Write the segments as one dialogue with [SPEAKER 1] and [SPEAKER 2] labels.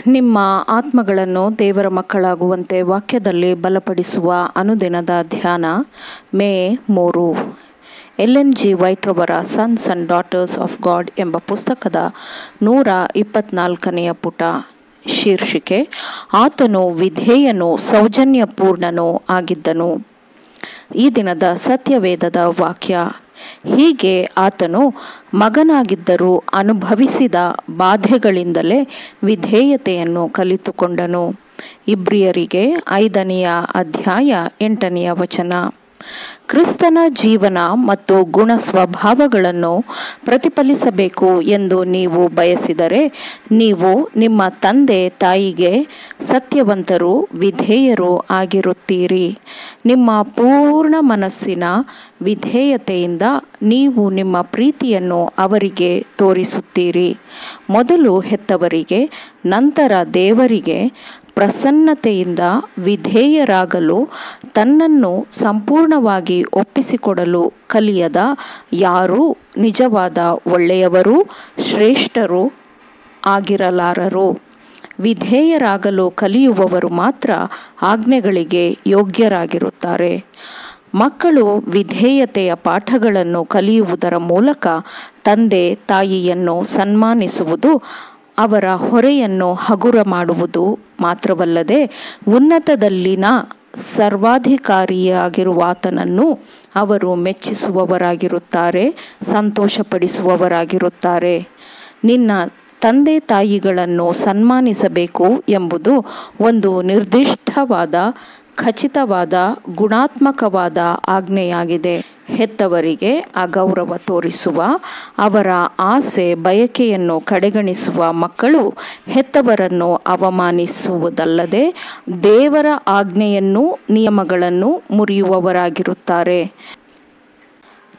[SPEAKER 1] ನಿಮ್ಮ ಆತ್ಮಗಳನ್ನು ದೇವರ ಮಕ್ಕಳಾಗುವಂತೆ ವಾಕ್ಯದಲ್ಲಿ ಬಲಪಡಿಸುವ ಅನುದಿನದ ಧ್ಯಾನ ಮೇ 3. LNG ವೈಟ್ ರವರ sons and daughters of god ಎಂಬ ಪುಸ್ತಕದ 124ನೇ ಪುಟ. ಶೀರ್ಷಿಕೆ: ಆತನು ವಿಧೇಯನೂ ಸೌಜನ್ಯಪೂರ್ಣನೂ ಆಗಿದ್ದನು. ಈ ದಿನದ ಸತ್ಯವೇದದ ವಾಕ್ಯ: ಹೀಗೆ ಆತನು ಮಗನಾಗಿದ್ದರೂ ಅನುಭವಿಸಿದ ಬಾಧೆಗಳಿಂದಲೇ ವಿಧೇಯತೆಯನ್ನು ಕಲಿತುಕೊಂಡನು. ಇಬ್ರಿಯರಿಗೆ 5ನೇ ಅಧ್ಯಾಯ 8ನೇ ವಚನ. ಕ್ರಿಸ್ತನ ಜೀವನ ಮತ್ತು ಗುಣ ಸ್ವಭಾವಗಳನ್ನು ಪ್ರತಿಫಲಿಸಬೇಕು ಎಂದು ನೀವು ಬಯಸಿದರೆ ನೀವು ನಿಮ್ಮ ತಂದೆ ತಾಯಿಗೆ ಸತ್ಯವಂತರೂ ವಿಧೇಯರೂ ಆಗಿರುತ್ತೀರಿ. ನಿಮ್ಮ ಪೂರ್ಣ ಮನಸ್ಸಿನ ವಿಧೇಯತೆಯಿಂದ ನೀವು ನಿಮ್ಮ ಪ್ರೀತಿಯನ್ನು ಅವರಿಗೆ ತೋರಿಸುತ್ತೀರಿ. ಮೊದಲು ಹೆತ್ತವರಿಗೆ, ನಂತರ ದೇವರಿಗೆ ಪ್ರಸನ್ನತೆಯಿಂದ ವಿಧೇಯರಾಗಲು ತನ್ನನ್ನು ಸಂಪೂರ್ಣವಾಗಿ ಒಪ್ಪಿಸಿಕೊಡಲು ಕಲಿಯದ ಯಾರೂ ನಿಜವಾದ ಒಳ್ಳೆಯವರೂ ಶ್ರೇಷ್ಠರೂ ಆಗಿರಲಾರರು. ವಿಧೇಯರಾಗಲು ಕಲಿಯುವವರು ಮಾತ್ರ ಆಜ್ಞೆಗಳಿಗೆ ಯೋಗ್ಯರಾಗಿರುತ್ತಾರೆ. ಮಕ್ಕಳು ವಿಧೇಯತೆಯ ಪಾಠಗಳನ್ನು ಕಲಿಯುವುದರ ಮೂಲಕ ತಂದೆ ತಾಯಿಯನ್ನು ಸನ್ಮಾನಿಸುವುದು, ಅವರ ಹೊರೆಯನ್ನು ಹಗುರ ಮಾಡುವುದು ಮಾತ್ರವಲ್ಲದೆ ಉನ್ನತದಲ್ಲಿನ ಸರ್ವಾಧಿಕಾರಿಯಾಗಿರುವಾತನನ್ನು ಅವರು ಮೆಚ್ಚಿಸುವವರಾಗಿರುತ್ತಾರೆ, ಸಂತೋಷಪಡಿಸುವವರಾಗಿರುತ್ತಾರೆ. ನಿನ್ನ ತಂದೆ ತಾಯಿಗಳನ್ನು ಸನ್ಮಾನಿಸಬೇಕು ಎಂಬುದು ಒಂದು ನಿರ್ದಿಷ್ಟವಾದ, ಖಚಿತವಾದ, ಗುಣಾತ್ಮಕವಾದ ಆಜ್ಞೆಯಾಗಿದೆ. ಹೆತ್ತವರಿಗೆ ಅಗೌರವ ತೋರಿಸುವ, ಅವರ ಆಸೆ ಬಯಕೆಯನ್ನು ಕಡೆಗಣಿಸುವ ಮಕ್ಕಳು ಹೆತ್ತವರನ್ನು ಅವಮಾನಿಸುವುದಲ್ಲದೆ ದೇವರ ಆಜ್ಞೆಯನ್ನೂ ನಿಯಮಗಳನ್ನು ಮುರಿಯುವವರಾಗಿರುತ್ತಾರೆ.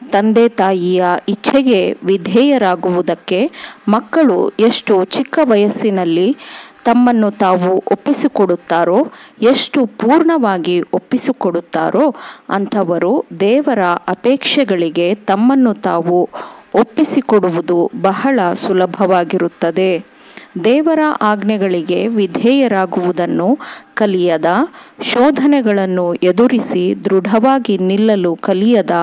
[SPEAKER 1] ತಂದೆ ತಾಯಿಯ ಇಚ್ಛೆಗೆ ವಿಧೇಯರಾಗುವುದಕ್ಕೆ ಮಕ್ಕಳು ಎಷ್ಟು ಚಿಕ್ಕ ವಯಸ್ಸಿನಲ್ಲಿ ತಮ್ಮನ್ನು ತಾವು ಒಪ್ಪಿಸಿಕೊಡುತ್ತಾರೋ, ಎಷ್ಟು ಪೂರ್ಣವಾಗಿ ಒಪ್ಪಿಸಿಕೊಡುತ್ತಾರೋ ಅಂಥವರು ದೇವರ ಅಪೇಕ್ಷೆಗಳಿಗೆ ತಮ್ಮನ್ನು ತಾವು ಒಪ್ಪಿಸಿಕೊಡುವುದು ಬಹಳ ಸುಲಭವಾಗಿರುತ್ತದೆ. ದೇವರ ಆಜ್ಞೆಗಳಿಗೆ ವಿಧೇಯರಾಗುವುದನ್ನು ಕಲಿಯದ, ಶೋಧನೆಗಳನ್ನು ಎದುರಿಸಿ ದೃಢವಾಗಿ ನಿಲ್ಲಲು ಕಲಿಯದ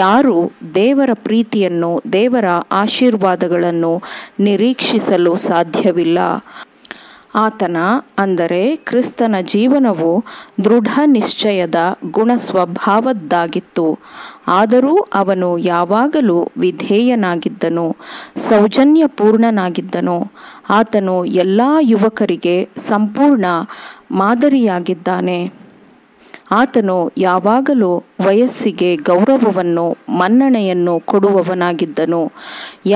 [SPEAKER 1] ಯಾರೂ ದೇವರ ಪ್ರೀತಿಯನ್ನು, ದೇವರ ಆಶೀರ್ವಾದಗಳನ್ನು ನಿರೀಕ್ಷಿಸಲು ಸಾಧ್ಯವಿಲ್ಲ. ಆತನ, ಅಂದರೆ ಕ್ರಿಸ್ತನ ಜೀವನವು ದೃಢ ನಿಶ್ಚಯದ ಗುಣ ಸ್ವಭಾವದ್ದಾಗಿತ್ತು. ಆದರೂ ಅವನು ಯಾವಾಗಲೂ ವಿಧೇಯನಾಗಿದ್ದನು, ಸೌಜನ್ಯಪೂರ್ಣನಾಗಿದ್ದನು. ಆತನು ಎಲ್ಲ ಯುವಕರಿಗೆ ಸಂಪೂರ್ಣ ಮಾದರಿಯಾಗಿದ್ದಾನೆ. ಆತನು ಯಾವಾಗಲೂ ವಯಸ್ಸಿಗೆ ಗೌರವವನ್ನು, ಮನ್ನಣೆಯನ್ನು ಕೊಡುವವನಾಗಿದ್ದನು.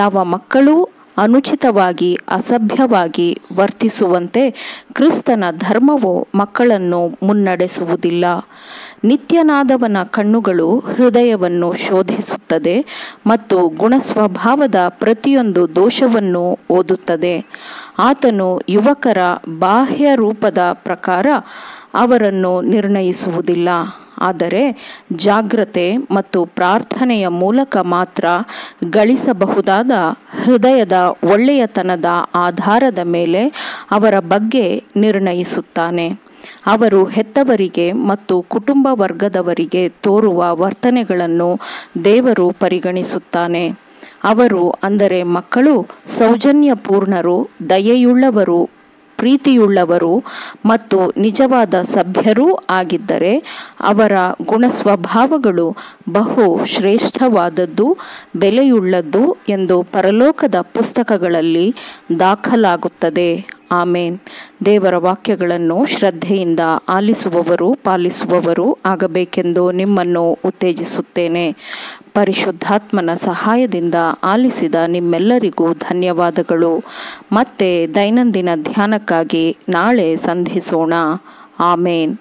[SPEAKER 1] ಯಾವ ಮಕ್ಕಳೂ ಅನುಚಿತವಾಗಿ, ಅಸಭ್ಯವಾಗಿ ವರ್ತಿಸುವಂತೆ ಕ್ರಿಸ್ತನ ಧರ್ಮವು ಮಕ್ಕಳನ್ನು ಮುನ್ನಡೆಸುವುದಿಲ್ಲ. ನಿತ್ಯನಾದವನ ಕಣ್ಣುಗಳು ಹೃದಯವನ್ನು ಶೋಧಿಸುತ್ತದೆ ಮತ್ತು ಗುಣಸ್ವಭಾವದ ಪ್ರತಿಯೊಂದು ದೋಷವನ್ನು ಓದುತ್ತದೆ. ಆತನು ಯುವಕರ ಬಾಹ್ಯ ರೂಪದ ಪ್ರಕಾರ ಅವರನ್ನು ನಿರ್ಣಯಿಸುವುದಿಲ್ಲ, ಆದರೆ ಜಾಗ್ರತೆ ಮತ್ತು ಪ್ರಾರ್ಥನೆಯ ಮೂಲಕ ಮಾತ್ರ ಗಳಿಸಬಹುದಾದ ಹೃದಯದ ಒಳ್ಳೆಯತನದ ಆಧಾರದ ಮೇಲೆ ಅವರ ಬಗ್ಗೆ ನಿರ್ಣಯಿಸುತ್ತಾನೆ. ಅವರು ಹೆತ್ತವರಿಗೆ ಮತ್ತು ಕುಟುಂಬ ವರ್ಗದವರಿಗೆ ತೋರುವ ವರ್ತನೆಗಳನ್ನು ದೇವರು ಪರಿಗಣಿಸುತ್ತಾನೆ. ಅವರು, ಅಂದರೆ ಮಕ್ಕಳು, ಸೌಜನ್ಯಪೂರ್ಣರು, ದಯೆಯುಳ್ಳವರು, ಪ್ರೀತಿಯುಳ್ಳವರು ಮತ್ತು ನಿಜವಾದ ಸಭ್ಯರೂ ಆಗಿದ್ದರೆ ಅವರ ಗುಣಸ್ವಭಾವಗಳು ಬಹು ಶ್ರೇಷ್ಠವಾದದ್ದು, ಬೆಲೆಯುಳ್ಳದ್ದು ಎಂದು ಪರಲೋಕದ ಪುಸ್ತಕಗಳಲ್ಲಿ ದಾಖಲಾಗುತ್ತದೆ. ಆಮೇನ್. ದೇವರ ವಾಕ್ಯಗಳನ್ನು ಶ್ರದ್ಧೆಯಿಂದ ಆಲಿಸುವವರು, ಪಾಲಿಸುವವರು ಆಗಬೇಕೆಂದು ನಿಮ್ಮನ್ನು ಉತ್ತೇಜಿಸುತ್ತೇನೆ. ಪರಿಶುದ್ಧಾತ್ಮನ ಸಹಾಯದಿಂದ ಆಲಿಸಿದ ನಿಮ್ಮೆಲ್ಲರಿಗೂ ಧನ್ಯವಾದಗಳು. ಮತ್ತೆ ದೈನಂದಿನ ಧ್ಯಾನಕ್ಕಾಗಿ ನಾಳೆ ಸಂಧಿಸೋಣ. ಆಮೇನ್.